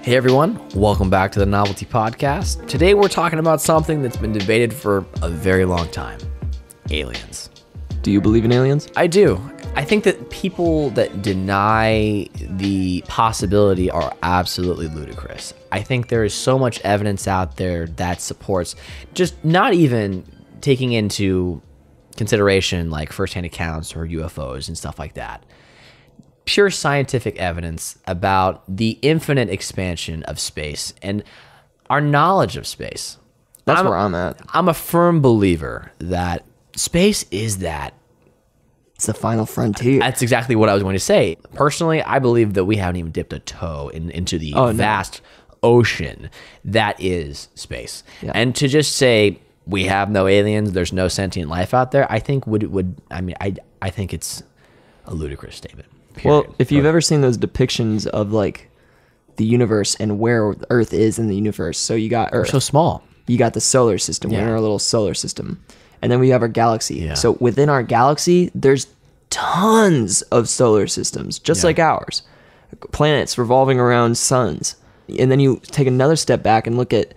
Hey everyone, welcome back to the Novelty Podcast. Today we're talking about something that's been debated for a very long time. Aliens. Do you believe in aliens? I do. I think that people that deny the possibility are absolutely ludicrous. I think there is so much evidence out there that supports just not even taking into consideration like firsthand accounts or UFOs and stuff like that. Pure scientific evidence about the infinite expansion of space and our knowledge of space. That's where I'm at. I'm a firm believer that space is that. It's the final frontier. That's exactly what I was going to say. Personally, I believe that we haven't even dipped a toe into the vast ocean that is space. Yeah. And to just say we have no aliens, there's no sentient life out there, I think I think it's a ludicrous statement. Period. Well, if you've ever seen those depictions of like the universe and where Earth is in the universe, so you got Earth. We're so small. You got the solar system. We're in our little solar system. And then we have our galaxy. Yeah. So within our galaxy, there's tons of solar systems, just like ours. Planets revolving around suns. And then you take another step back and look at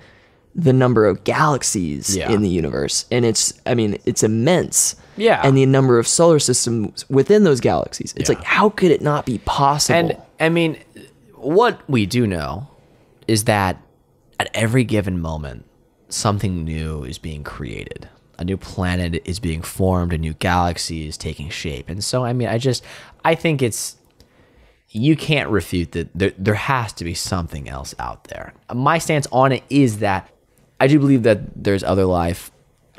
the number of galaxies in the universe. And it's immense. Yeah. And the number of solar systems within those galaxies. It's like, how could it not be possible? And I mean, what we do know is that at every given moment, something new is being created. A new planet is being formed, a new galaxy is taking shape. And so, I mean, I think you can't refute that there has to be something else out there. My stance on it is that I do believe that there's other life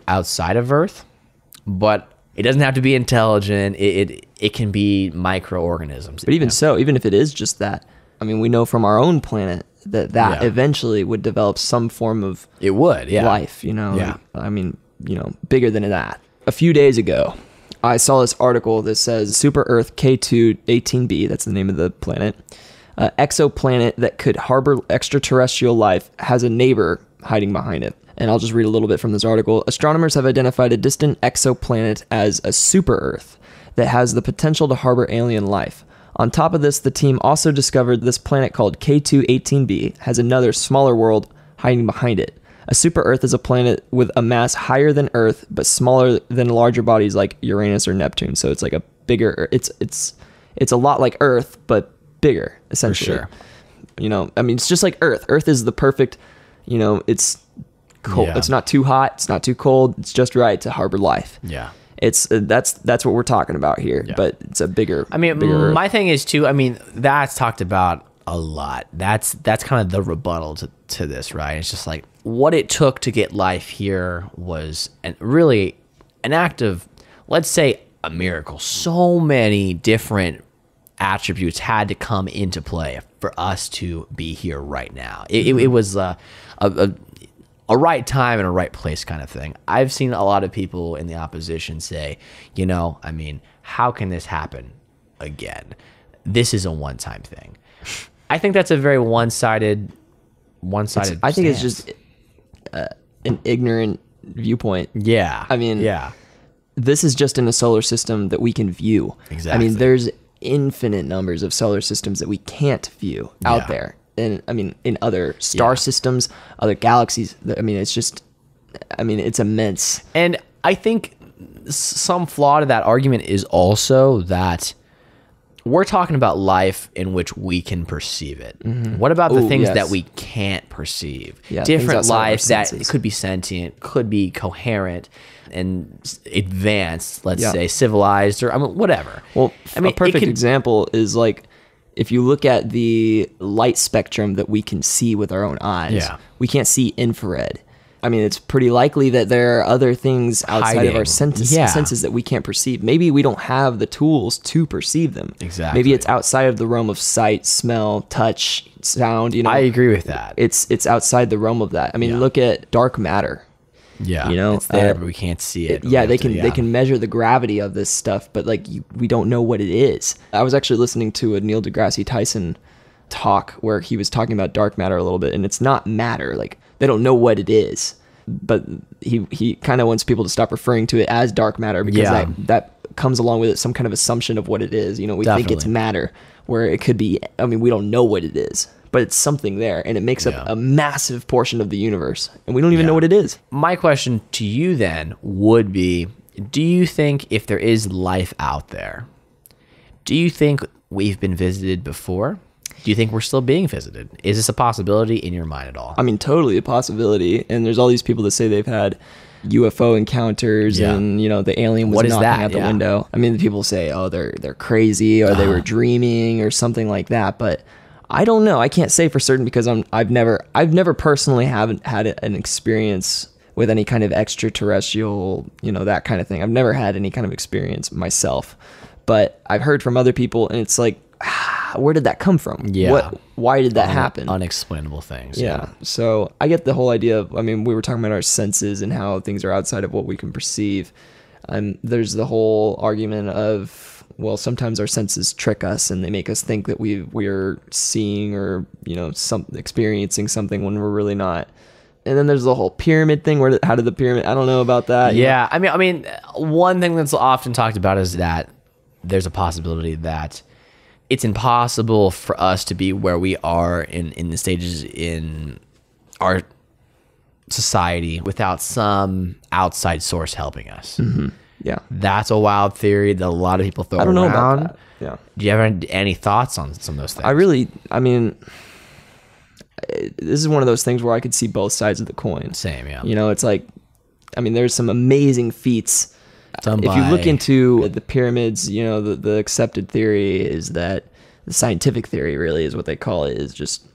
outside of Earth, but it doesn't have to be intelligent. It can be microorganisms. But even so, even if it is just that, I mean, we know from our own planet that eventually would develop some form of life, you know? Yeah. I mean, you know, bigger than that. A few days ago, I saw this article that says Super Earth K2-18b, that's the name of the planet, exoplanet that could harbor extraterrestrial life, has a neighbor hiding behind it. And I'll just read a little bit from this article. Astronomers have identified a distant exoplanet as a super Earth that has the potential to harbor alien life. On top of this, the team also discovered this planet called K2-18b has another smaller world hiding behind it. A super Earth is a planet with a mass higher than Earth, but smaller than larger bodies like Uranus or Neptune. So it's like a bigger. It's a lot like Earth, but bigger, essentially. For sure. You know, I mean, it's just like Earth. Earth is the perfect. You know, it's cold. Yeah. It's not too hot. It's not too cold. It's just right to harbor life. Yeah. It's that's what we're talking about here. Yeah. But it's a bigger. I mean, bigger my thing is too. I mean, that's talked about a lot. That's kind of the rebuttal to this, right? It's just like what it took to get life here was really an act of, let's say, a miracle. So many different attributes had to come into play for us to be here right now. It was a right time and a right place kind of thing. I've seen a lot of people in the opposition say, you know, I mean, how can this happen again? This is a one-time thing. I think that's a very one-sided I think it's just an ignorant viewpoint. Yeah. I mean, this is just in a solar system that we can view. Exactly. I mean, there's infinite numbers of solar systems that we can't view out there. And I mean, in other star systems, other galaxies, I mean, it's immense. And I think some flaw to that argument is also that we're talking about life in which we can perceive it. Mm-hmm. What about the things that we can't perceive? Yeah, different life that could be sentient, could be coherent and advanced, let's say civilized, or I mean, whatever. Well, I mean, a perfect example is like, if you look at the light spectrum that we can see with our own eyes, we can't see infrared. I mean, it's pretty likely that there are other things outside of our senses that we can't perceive. Maybe we don't have the tools to perceive them. Exactly. Maybe it's outside of the realm of sight, smell, touch, sound. You know, I agree with that. It's outside the realm of that. I mean, look at dark matter. Yeah, you know, it's there, but we can't see it. They can measure the gravity of this stuff, but like we don't know what it is. I was actually listening to a Neil deGrasse Tyson talk where he was talking about dark matter a little bit, and it's not matter. Like they don't know what it is, but he kind of wants people to stop referring to it as dark matter because that comes along with it some kind of assumption of what it is. You know, we think it's matter where it could be. I mean, we don't know what it is. but it's something there, and it makes up a massive portion of the universe, and we don't even know what it is. My question to you then would be, do you think if there is life out there, do you think we've been visited before? Do you think we're still being visited? Is this a possibility in your mind at all? I mean, totally a possibility. And there's all these people that say they've had UFO encounters and, you know, the alien was knocking out the window. I mean, people say, oh, they're crazy or they were dreaming or something like that. But I don't know. I can't say for certain because I've never personally haven't had an experience with any kind of extraterrestrial, you know, that kind of thing. I've never had any kind of experience myself. But I've heard from other people, and it's like, where did that come from? Yeah. Why did that happen? Unexplainable things. Yeah. So I get the whole idea of, I mean, we were talking about our senses and how things are outside of what we can perceive. There's the whole argument of, well, sometimes our senses trick us and they make us think that we're seeing or, you know, experiencing something when we're really not. And then there's the whole pyramid thing. How did the pyramid? I don't know about that. Yeah. I mean, one thing that's often talked about is that there's a possibility that it's impossible for us to be where we are in the stages in our society without some outside source helping us. Mm-hmm. Yeah. That's a wild theory that a lot of people throw around. I don't know about that. Yeah. Do you have any thoughts on some of those things? I mean, this is one of those things where I could see both sides of the coin. Same, yeah. You know, it's like, I mean, there's some amazing feats. If you look into the pyramids, you know, the accepted theory is that the scientific theory really is what they call it, is just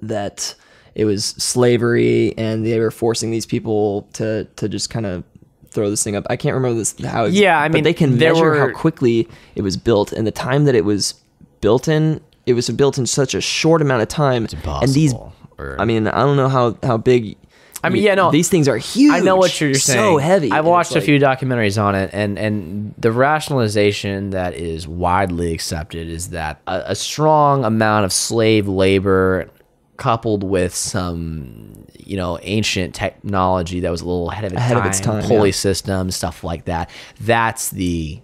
that it was slavery and they were forcing these people to just kind of throw this thing up. I can't remember how. Yeah, I mean, but they can measure how quickly it was built and the time that it was built in. It was built in such a short amount of time. It's impossible. And I mean, I don't know how big. I mean, yeah, no. These things are huge. I know what you're saying. So heavy. I've watched a few documentaries on it, and the rationalization that is widely accepted is that a strong amount of slave labor coupled with some, you know, ancient technology that was a little ahead of its time, pulley systems, stuff like that. That's the,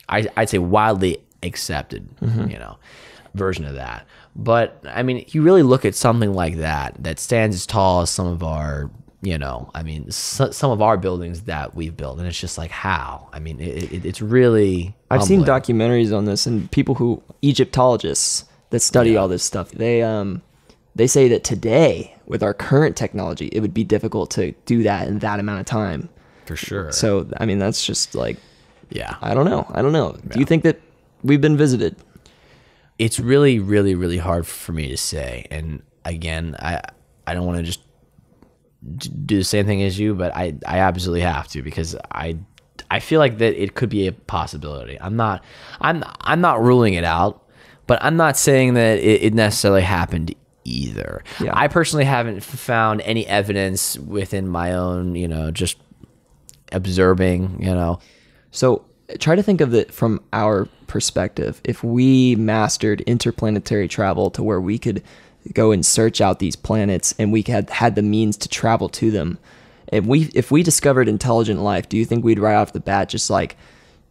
I'd say, widely accepted, you know, version of that. But I mean, you really look at something like that stands as tall as some of our, you know, I mean, some of our buildings that we've built, and it's just like, how? I mean, it's really I've seen documentaries on this, and people Egyptologists that study all this stuff, they say that today with our current technology, it would be difficult to do that in that amount of time. For sure. So I mean, that's just like, yeah, I don't know. Yeah. Do you think that we've been visited? It's really, really, really hard for me to say. And again, I don't want to just do the same thing as you, but I absolutely have to, because I feel like that it could be a possibility. I'm not ruling it out, but I'm not saying that it necessarily happened either. Yeah. I personally haven't found any evidence within my own, you know, just observing, you know. So try to think of it from our perspective. If we mastered interplanetary travel to where we could go and search out these planets and we had the means to travel to them, if we discovered intelligent life, do you think we'd right off the bat just like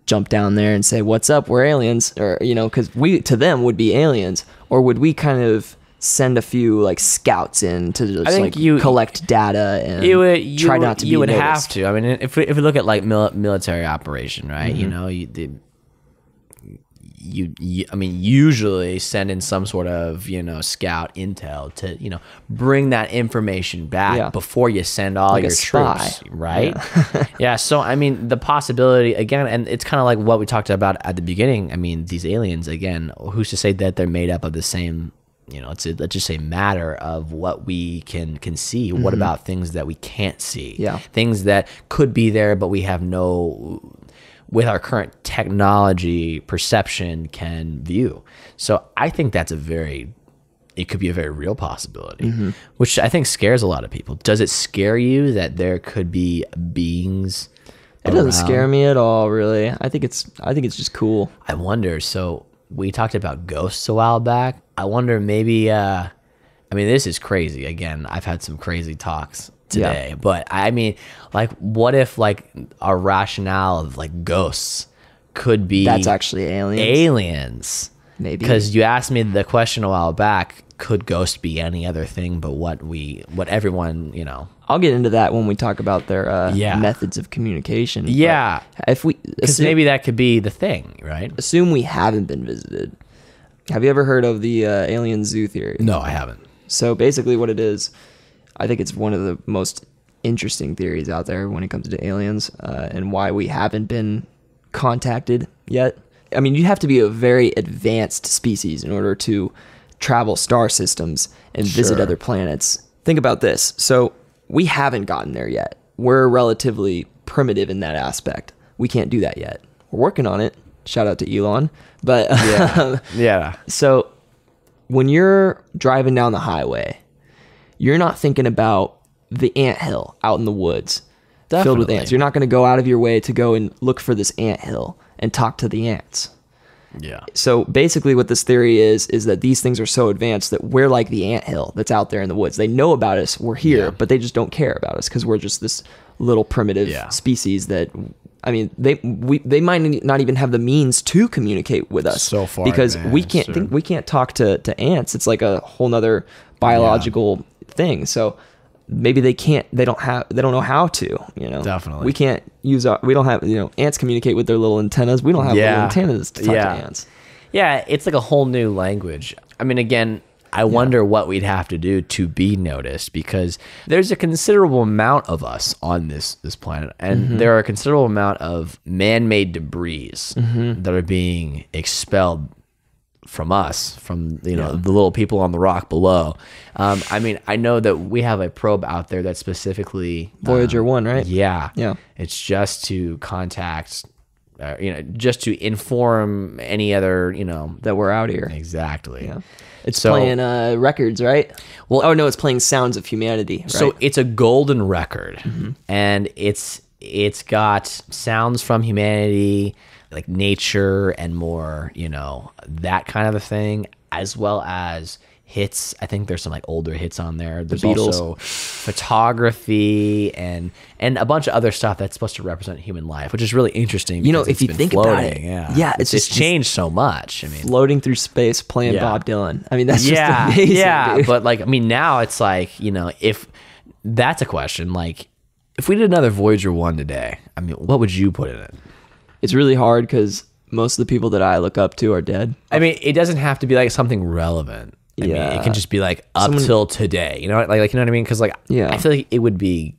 jump down there and say, what's up, we're aliens? Or, you know, because we to them would be aliens. Or would we kind of send a few like scouts in to just like collect data and try not to be you would noticed? Have to. I mean, if we look at like military operation, right? Mm-hmm. You know, you I mean, usually send in some sort of, you know, scout intel to, you know, bring that information back before you send all like your troops, right? Yeah. Yeah. So I mean, the possibility again, and it's kind of like what we talked about at the beginning. I mean, these aliens again. Who's to say that they're made up of the same? You know, let's just say matter of what we can see. Mm-hmm. What about things that we can't see? Yeah. Things that could be there, but we have with our current technology perception can view. So I think that's it could be a very real possibility, mm-hmm. which I think scares a lot of people. Does it scare you that there could be beings? It doesn't scare me at all, really. I think it's just cool. I wonder, so we talked about ghosts a while back. I wonder maybe, I mean, this is crazy. Again, I've had some crazy talks today, but I mean, like, what if like our rationale of like ghosts could be that's actually aliens? Aliens. Maybe. Because you asked me the question a while back, could ghost be any other thing but what everyone, I'll get into that when we talk about their methods of communication. Yeah. But if we, because maybe that could be the thing, right? Assume we haven't been visited. Have you ever heard of the alien zoo theory? No, I haven't. So basically what it is, I think it's one of the most interesting theories out there when it comes to aliens, and why we haven't been contacted yet. I mean, you have to be a very advanced species in order to travel star systems and visit other planets. Think about this. So we haven't gotten there yet. We're relatively primitive in that aspect. We can't do that yet. We're working on it. Shout out to Elon. But yeah. So when you're driving down the highway, you're not thinking about the anthill out in the woods filled with ants. You're not going to go out of your way to go and look for this anthill and talk to the ants. Yeah. So basically what this theory is that these things are so advanced that we're like the anthill that's out there in the woods. They know about us. We're here, but they just don't care about us because we're just this little primitive species that, I mean, they might not even have the means to communicate with us. So far because we can't talk to ants. It's like a whole nother biological thing. So maybe they don't know how to, Definitely. We can't use we don't have, ants communicate with their little antennas. We don't have little antennas to talk to ants. Yeah, it's like a whole new language. I mean, again, I wonder what we'd have to do to be noticed, because there's a considerable amount of us on this planet, and there are a considerable amount of man-made debris that are being expelled from us, from the little people on the rock below. I mean, I know that we have a probe out there that's specifically Voyager 1, right? Yeah. Yeah. It's just to contact, just to inform any other, that we're out here. Exactly. Yeah. It's playing records, right? Well, oh no, it's playing Sounds of Humanity. Right? So it's a golden record, and it's got sounds from humanity, like nature and more, that kind of a thing, as well as hits. I think there's some like older hits on there. There's also photography and a bunch of other stuff that's supposed to represent human life, which is really interesting. If you think about it, it's just changed so much. I mean, floating through space playing Bob Dylan. I mean, that's just amazing. Yeah, dude. But like, I mean, now it's like, if that's a question, like, if we did another Voyager 1 today, I mean, what would you put in it? It's really hard because most of the people that I look up to are dead. I mean, it doesn't have to be like something relevant. I mean, it can just be like till today, like, you know what I mean? Because like, I feel like it would be,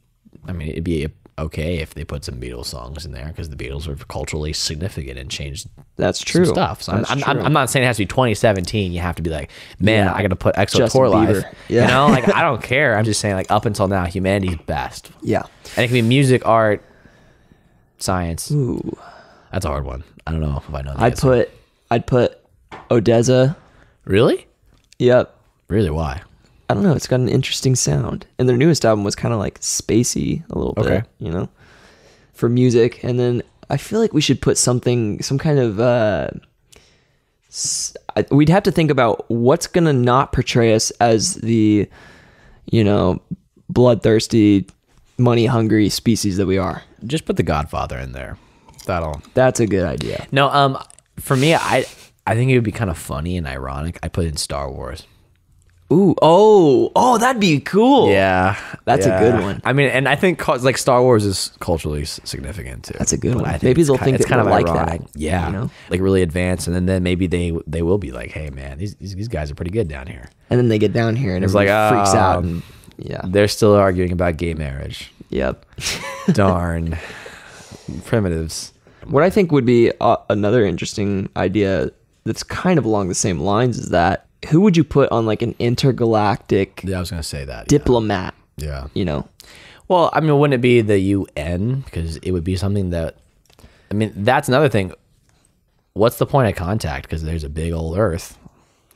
I mean, it'd be okay if they put some Beatles songs in there, because the Beatles are culturally significant and changed some stuff. So I'm not saying it has to be 2017. You have to be like, man, I got to put EXO Tour Life. Yeah. Like, I don't care. I'm just saying, like, up until now, humanity's best. Yeah. And it can be music, art, science. Ooh. That's a hard one. I don't know if I know that. I'd put Odessa. Really? Yep. Really? Why? I don't know. It's got an interesting sound. And their newest album was kind of like spacey a little bit, for music. And then I feel like we should put some kind of, we'd have to think about what's going to not portray us as the, bloodthirsty, money-hungry species that we are. Just put The Godfather in there. That's a good idea. No, for me, I think it would be kind of funny and ironic. I put in Star Wars. Ooh, oh, that'd be cool. Yeah, that's a good one. I mean, and I think like Star Wars is culturally significant too. That's a good one. Maybe they'll think it's kind of like that. Yeah, like really advanced, and then maybe they will be like, hey man, these guys are pretty good down here. And then they get down here and everybody freaks out. And, they're still arguing about gay marriage. Yep. Darn primitives. What I think would be another interesting idea that's kind of along the same lines is that who would you put on like an intergalactic I was going to say that. Diplomat. Yeah. Well, I mean, wouldn't it be the UN? Because it would be something that, I mean, that's another thing. What's the point of contact? Because there's a big old Earth.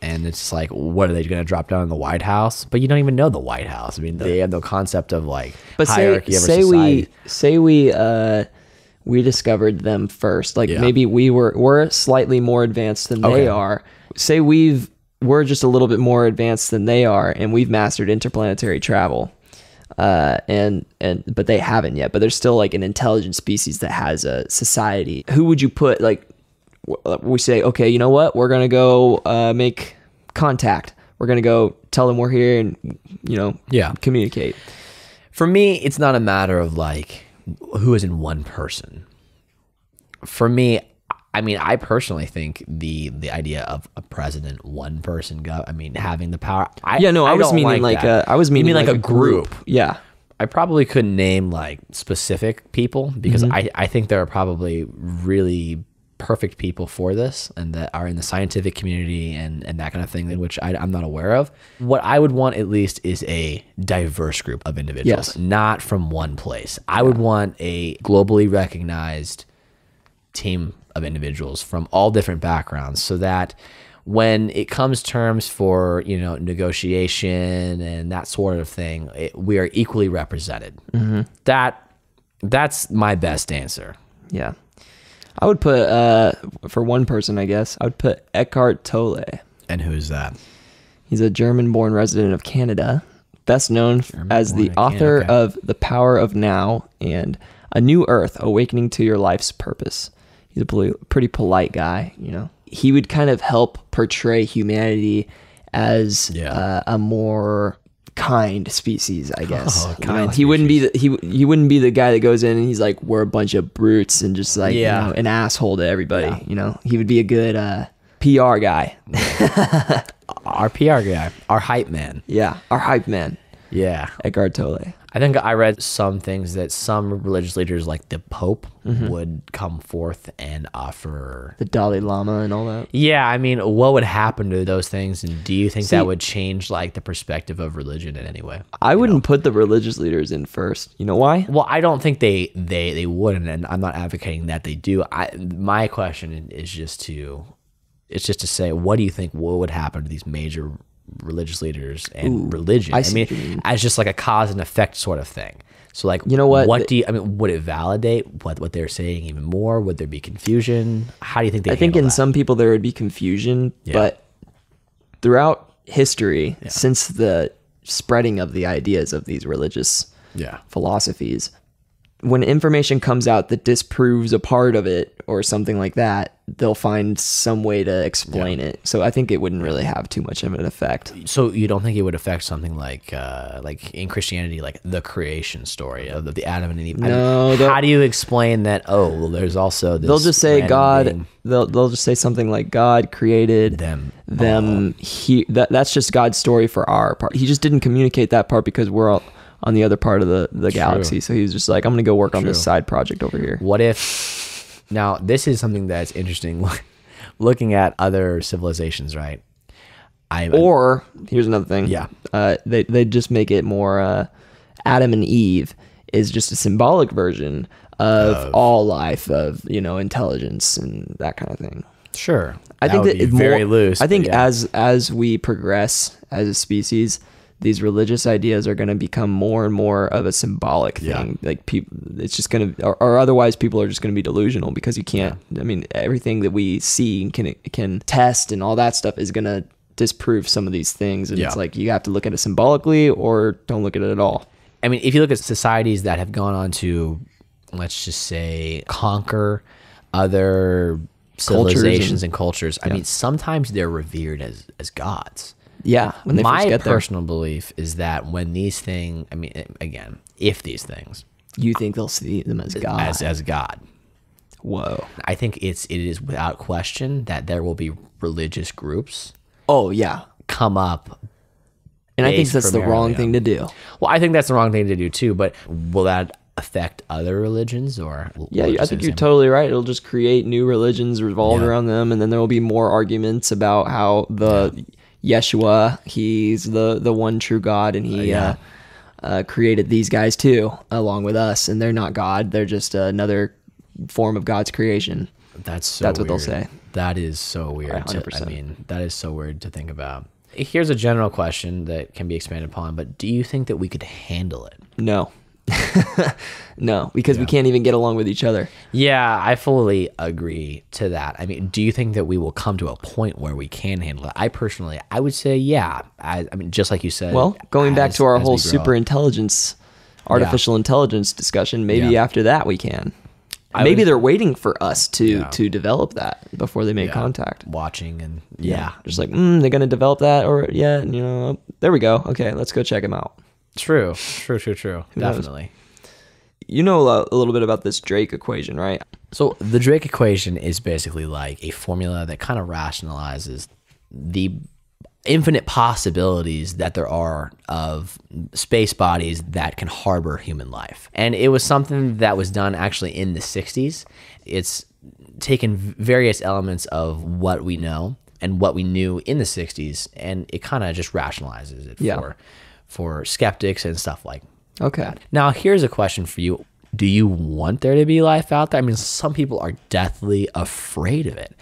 And it's like, what are they going to drop down in the White House? But you don't even know the White House. I mean, they have no concept of like hierarchy of society. Say we discovered them first. Like maybe we're slightly more advanced than they are. Say we're just a little bit more advanced than they are, and we've mastered interplanetary travel. But they haven't yet. But there's still like an intelligent species that has a society. Who would you put? Like, we say, okay, you know what? We're gonna go make contact. we're going to go tell them we're here and, communicate. For me, it's not a matter of like who is in one person. For me, I mean, I personally think the idea of a president, one person having the power. I was meaning like a group. Yeah. I probably couldn't name like specific people because I think there are probably really perfect people for this and that are in the scientific community and that kind of thing, which I'm not aware of. What I would want at least is a diverse group of individuals, not from one place. I would want a globally recognized team of individuals from all different backgrounds so that when it comes terms for, negotiation and that sort of thing, we are equally represented. That's my best answer. Yeah. I would put, for one person, I guess, I would put Eckhart Tolle. And who's that? He's a German-born resident of Canada, best known as the author of The Power of Now and A New Earth, Awakening to Your Life's Purpose. He's a pretty polite guy, He would kind of help portray humanity as a more kind species, I guess. He wouldn't be he wouldn't be the guy that goes in and he's like, we're a bunch of brutes and just like an asshole to everybody. He would be a good PR guy. Our PR guy, our hype man. Yeah, our hype man. Yeah, Eckhart Tolle. I think I read some things that some religious leaders like the Pope would come forth and offer. The Dalai Lama and all that. Yeah, I mean, what would happen to those things? And do you think that would change like the perspective of religion in any way? I wouldn't put the religious leaders in first. You know why? Well, I don't think they wouldn't, and I'm not advocating that they do. My question is just to say, what do you think what would happen to these major religious leaders and religion? I mean, as just like a cause and effect sort of thing. So like, what do you, would it validate what they're saying even more? Would there be confusion? How do you think they handle that? Some people there would be confusion, but throughout history, since the spreading of the ideas of these religious philosophies, when information comes out that disproves a part of it or something like that, they'll find some way to explain it. So I think it wouldn't really have too much of an effect. So you don't think it would affect something like in Christianity, like the creation story of the Adam and Eve? No. How do you explain that? Oh, well, there's also this. They'll just say God. They'll just say something like God created them. That's just God's story for our part. He just didn't communicate that part because we're all on the other part of the galaxy. So he was just like, I'm going to go work on this side project over here. What if, now this is something that's interesting, looking at other civilizations, right? Or here's another thing. Yeah. They just make it more, Adam and Eve is just a symbolic version of all life, of, intelligence and that kind of thing. Sure. I think that it's very loose. I think as we progress as a species, these religious ideas are going to become more and more of a symbolic thing. Like people, it's just going to, or otherwise people are just going to be delusional because you can't, everything that we see and can test and all that stuff is going to disprove some of these things. And it's like, you have to look at it symbolically or don't look at it at all. I mean, if you look at societies that have gone on to, let's just say, conquer other civilizations and cultures, I mean, sometimes they're revered as gods. Yeah, when they first get there. My personal belief is that when these things, again, if these things, you think they'll see them as God, as God. Whoa! I think it is without question that there will be religious groups. Oh yeah, come up, and I think that's the wrong thing to do. Well, I think that's the wrong thing to do too. But will that affect other religions or? I think you're totally right. It'll just create new religions revolved around them, and then there will be more arguments about how Yeshua, he's the one true God, and he created these guys too, along with us, and they're not God. They're just another form of God's creation. That's what they'll say. That is so weird. 100%. That is so weird to think about. Here's a general question that can be expanded upon, but do you think that we could handle it? No. No, because we can't even get along with each other. Yeah, I fully agree to that. I mean, do you think that we will come to a point where we can handle it? I would say, yeah. I mean, just like you said. Well, going back to our whole super intelligence, artificial intelligence discussion, maybe after that we can. Maybe they're waiting for us to develop that before they make contact. Watching and just like they're gonna develop that or there we go. Okay, let's go check them out. True. Definitely. You know a little bit about this Drake equation, right? So the Drake equation is basically like a formula that kind of rationalizes the infinite possibilities that there are of space bodies that can harbor human life. And it was something that was done actually in the 60s. It's taken various elements of what we know and what we knew in the 60s, and it kind of just rationalizes it for skeptics and stuff like that. Now, here's a question for you. Do you want there to be life out there? I mean, some people are deathly afraid of it.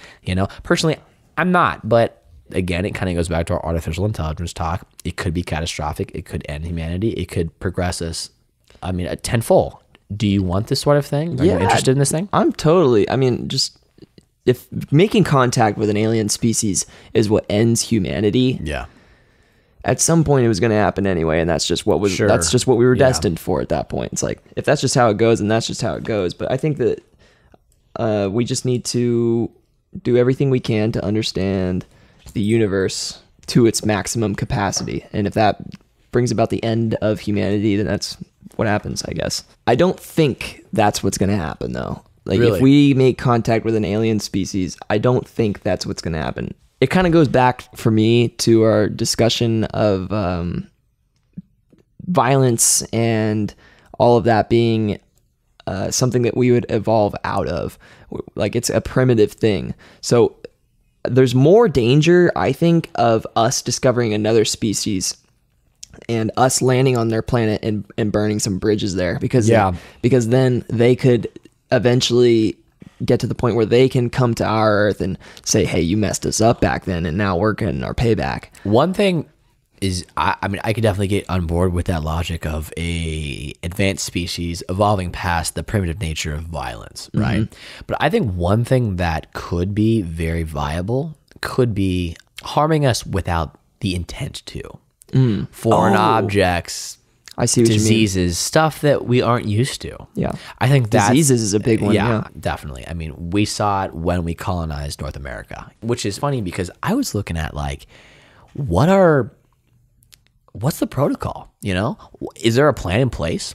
Personally, I'm not, but again, it kind of goes back to our artificial intelligence talk. It could be catastrophic. It could end humanity. It could progress us, a tenfold. Do you want this sort of thing? Are you interested in this thing? I'm totally. just if making contact with an alien species is what ends humanity. Yeah. At some point, it was going to happen anyway, and that's just what was. Sure. That's just what we were destined for at that point. It's like if that's just how it goes, then that's just how it goes. But I think that we just need to do everything we can to understand the universe to its maximum capacity, and if that brings about the end of humanity, then that's what happens, I guess. I don't think that's what's going to happen, though. Like, really? If we make contact with an alien species, I don't think that's what's going to happen. It kind of goes back for me to our discussion of violence and all of that being something that we would evolve out of. Like, it's a primitive thing. So there's more danger, I think, of us discovering another species and us landing on their planet and burning some bridges there, because then they could eventually get to the point where they can come to our Earth and say, hey, you messed us up back then, and now we're getting our payback. One thing is, I could definitely get on board with that logic of a advanced species evolving past the primitive nature of violence, right? Mm-hmm. But I think one thing that could be very viable could be harming us without the intent to. Foreign objects, I see what diseases, you mean. Stuff that we aren't used to. Yeah. I think diseases is a big one. Yeah, definitely. We saw it when we colonized North America, which is funny because I was looking at like, what's the protocol? Is there a plan in place?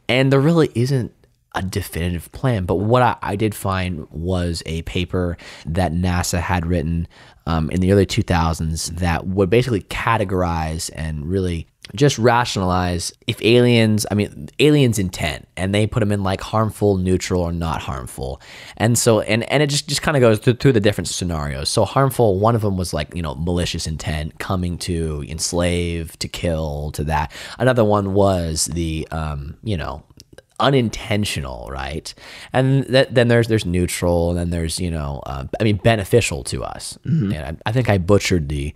And there really isn't a definitive plan. But what I did find was a paper that NASA had written in the early 2000s that would basically categorize and really just rationalize if aliens intent, and they put them in like harmful, neutral, or not harmful. And so, and it just kind of goes through the different scenarios. So harmful, one of them was like, malicious intent, coming to enslave, to kill, to that. Another one was the, unintentional, right? And then there's neutral, and then there's, beneficial to us. Mm-hmm. And I think I butchered the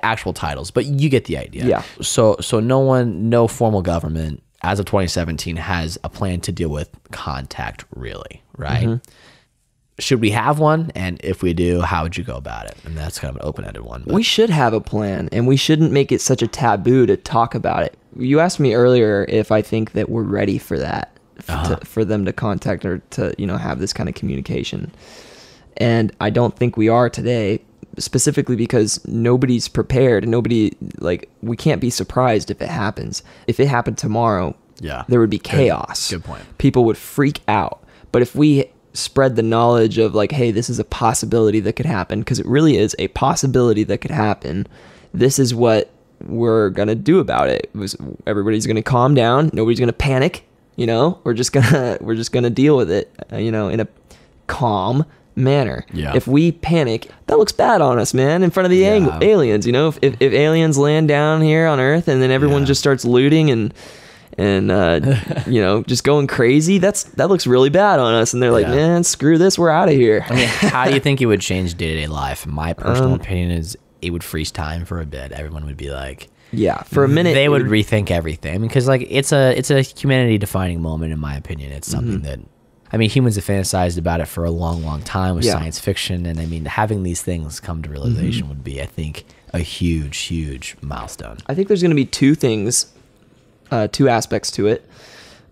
actual titles, but you get the idea. Yeah. So no formal government as of 2017 has a plan to deal with contact, really, right? Mm-hmm. Should we have one? And if we do, how would you go about it? And that's kind of an open-ended one. We should have a plan, and we shouldn't make it such a taboo to talk about it. You asked me earlier if I think that we're ready for that, for them to contact or to, have this kind of communication. And I don't think we are today, specifically because nobody's prepared, and we can't be surprised if it happens. If it happened tomorrow, there would be chaos. Good point. People would freak out. But if we spread the knowledge of like, hey, this is a possibility that could happen, because it really is a possibility that could happen, this is what we're gonna do about it. Everybody's gonna calm down, nobody's gonna panic, we're just gonna deal with it, in a calm manner. Yeah. If we panic, that looks bad on us, man, in front of the aliens. If aliens land down here on Earth and then everyone just starts looting and just going crazy, that looks really bad on us, and they're like, man, screw this, we're out of here. How do you think it would change day-to-day life? My personal opinion is it would freeze time for a bit. Everyone would be like, for a minute they would rethink everything, because like it's a humanity defining moment, in my opinion. It's something that humans have fantasized about it for a long, long time with science fiction, and having these things come to realization would be, I think, a huge, huge milestone. I think there's going to be two aspects to it.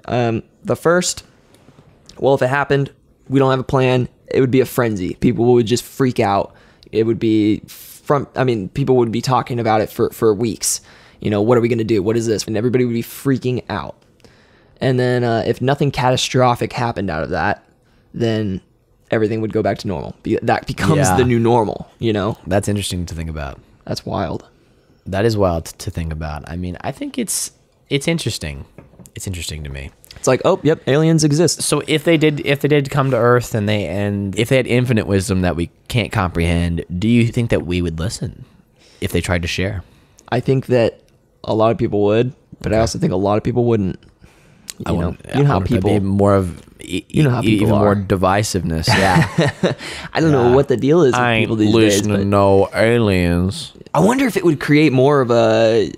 The first Well, if it happened, we don't have a plan. It would be a frenzy. People would just freak out. It would be people would be talking about it for weeks. What are we going to do? What is this? And everybody would be freaking out. And then if nothing catastrophic happened out of that, then everything would go back to normal. That becomes the new normal, That's interesting to think about. That's wild. That is wild to think about. I mean, I think it's interesting. It's interesting to me. It's like, oh, yep, aliens exist. So if they did come to Earth and if they had infinite wisdom that we can't comprehend, do you think that we would listen if they tried to share? I think that a lot of people would, but I also think a lot of people wouldn't. You know how people be more of how people even are. more divisiveness. Yeah, I don't know what the deal is with people these days. To no aliens. I wonder if it would create more of a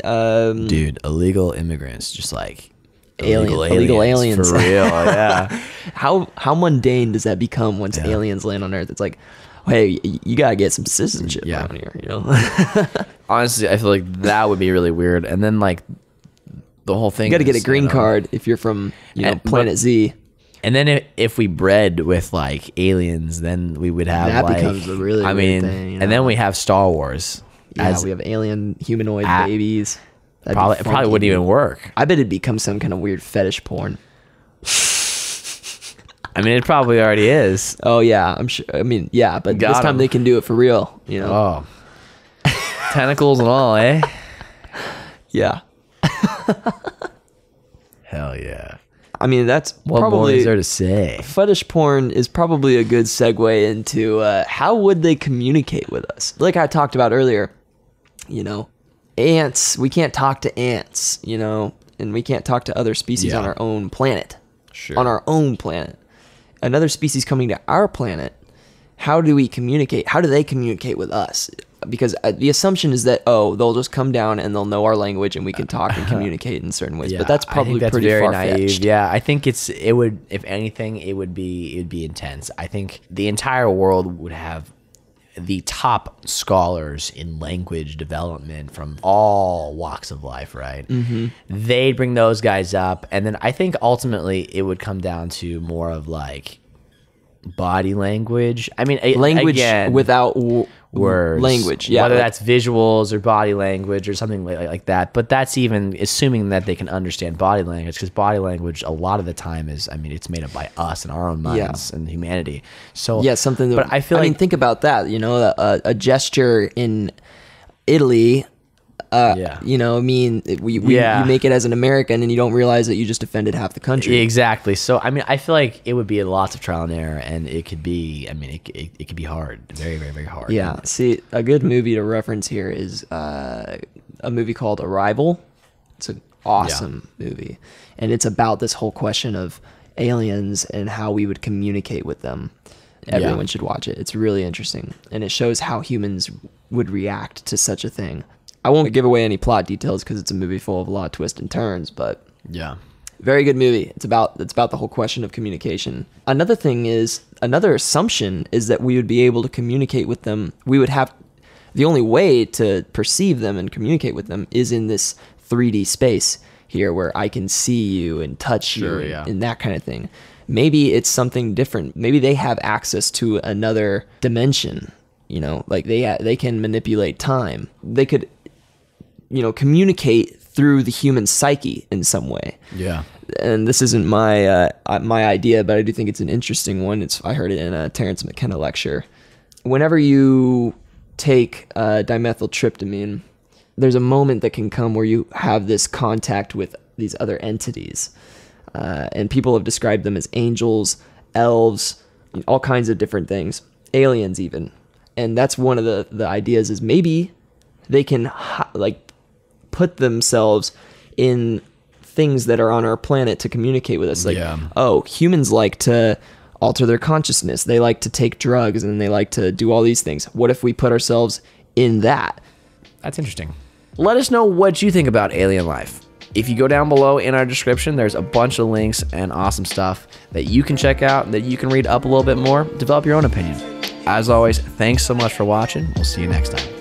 illegal immigrants, just like illegal aliens for real. Yeah. How mundane does that become once aliens land on Earth? It's like, hey, you gotta get some citizenship around here. Honestly, I feel like that would be really weird. And then like the whole thing, you got to get a green card if you're from Planet Z. And then if we bred with like aliens, then we would have that becomes a really weird thing, and then we have Star Wars. Yeah, we have alien humanoid babies. It probably wouldn't even work. I bet it'd become some kind of weird fetish porn. I mean, it probably already is. Oh yeah, I'm sure. I mean, yeah, but this time they can do it for real. Oh, tentacles and all, eh? Yeah. Hell yeah. I mean, that's what probably more is there to say. Fetish porn is probably a good segue into how would they communicate with us? Like I talked about earlier, ants. We can't talk to ants, and we can't talk to other species on our own planet. Sure. On our own planet, another species coming to our planet. How do we communicate? How do they communicate with us? Because the assumption is that they'll just come down and they'll know our language and we can talk and communicate in certain ways. But that's probably pretty very far-fetched. naive. Yeah, I think it would, if anything, it would be intense. I think the entire world would have the top scholars in language development from all walks of life, right? Mm-hmm. They'd bring those guys up, and then I think ultimately it would come down to more of like body language. I mean, language again, without words, language, yeah, whether that's visuals or body language or something like that. But that's even assuming that they can understand body language, because body language a lot of the time is, it's made up by us and our own minds and humanity. So something. But I feel think about that. A gesture in Italy. You make it as an American and you don't realize that you just offended half the country. Exactly. So I feel like it would be lots of trial and error, and it could be it could be hard, very, very, very hard. Yeah. See, a good movie to reference here is a movie called Arrival. It's an awesome movie, and it's about this whole question of aliens and how we would communicate with them. Everyone should watch it. It's really interesting, and it shows how humans would react to such a thing. I won't give away any plot details because it's a movie full of a lot of twists and turns, but very good movie. It's about the whole question of communication. Another assumption is that we would be able to communicate with them. We would have the only way to perceive them and communicate with them is in this 3D space here where I can see you and touch you and that kind of thing. Maybe it's something different. Maybe they have access to another dimension, like they can manipulate time. They could communicate through the human psyche in some way. Yeah. And this isn't my idea, but I do think it's an interesting one. I heard it in a Terrence McKenna lecture. Whenever you take dimethyltryptamine, there's a moment that can come where you have this contact with these other entities. And people have described them as angels, elves, all kinds of different things, aliens even. And that's one of the ideas is maybe they can put themselves in things that are on our planet to communicate with us. Humans like to alter their consciousness. They like to take drugs and they like to do all these things. What if we put ourselves in that? That's interesting. Let us know what you think about alien life. If you go down below in our description, there's a bunch of links and awesome stuff that you can check out, that you can read up a little bit more, develop your own opinion. As always, thanks so much for watching. We'll see you next time.